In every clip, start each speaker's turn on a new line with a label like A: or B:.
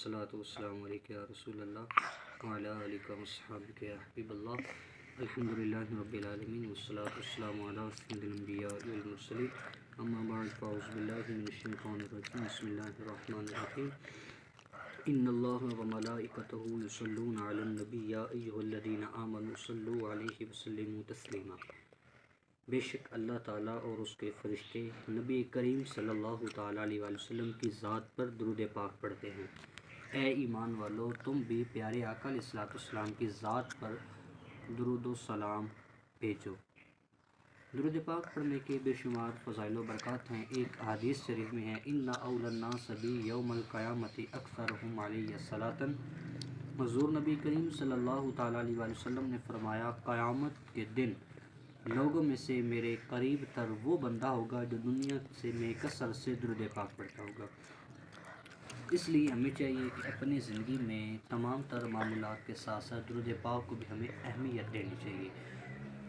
A: والصلاة والسلام علیک یا رسول اللہ وعلی آلک وصحابک یا حبیب اللہ الحمدللہ رب العالمین والصلاة والسلام علی سید الانبیاء والمرسلین اما بعد فاعوذ باللہ من الشیطان الرجیم بسم اللہ الرحمن الرحیم ان اللہ وملائکتہ یصلون علی النبی یا ایھا الذین آمنوا صلوا علیہ وسلموا تسلیما۔ بے شک اللہ تعالیٰ اور اس کے فرشتے نبی کریم صلی اللہ تعالیٰ علیہ وآلہ وسلم کی ذات پر درود پاک پڑھتے ہیں۔ اے ایمان والو، تم بھی پیارے آقا علیہ الصلوۃ والسلام کی ذات پر درود و سلام بھیجو۔ درود پاک پڑھنے کے بے شمار فضائل و برکات ہیں۔ ایک حدیث شریف میں ہے ان اول الناس بی یوم القیامت اکثرہم علیہ صلاۃ۔ حضور نبی کریم صلی اللہ تعالیٰ علیہ وآلہ وسلم نے فرمایا، قیامت کے دن لوگوں میں سے میرے قریب تر وہ بندہ ہوگا جو دنیا سے میں کثرت سے درود پاک پڑھتا ہوگا۔ اس لیے ہمیں چاہیے کہ اپنی زندگی میں تمام تر معمولات کے ساتھ ساتھ درود پاک کو بھی ہمیں اہمیت دینی چاہیے۔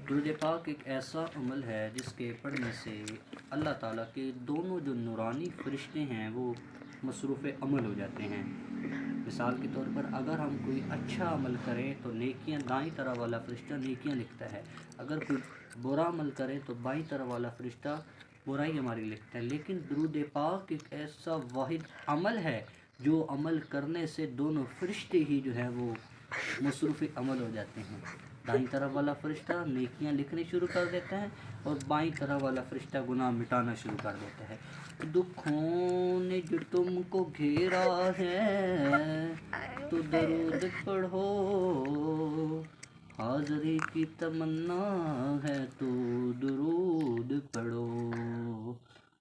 A: درود پاک ایک ایسا عمل ہے جس کے پڑھنے سے اللہ تعالیٰ کے دونوں جو نورانی فرشتے ہیں وہ مصروف عمل ہو جاتے ہیں۔ مثال کے طور پر اگر ہم کوئی اچھا عمل کریں تو نیکیاں دائیں طرف والا فرشتہ نیکیاں لکھتا ہے، اگر کوئی برا عمل کریں تو بائیں طرف والا فرشتہ برائی ہماری لکھتا ہے۔ لیکن درود پاک ایک ایسا واحد عمل ہے جو عمل کرنے سے دونوں فرشتے ہی جو ہیں وہ مصروف عمل ہو جاتے ہیں۔ دائیں طرف والا فرشتہ نیکیاں لکھنے شروع کر دیتا ہے اور بائیں طرف والا فرشتہ گناہ مٹانا شروع کر دیتا ہے۔ دکھوں نے جو تم کو گھیرا ہے تو درود پڑھو، حاضری کی تمنا ہے تو درود پڑھو۔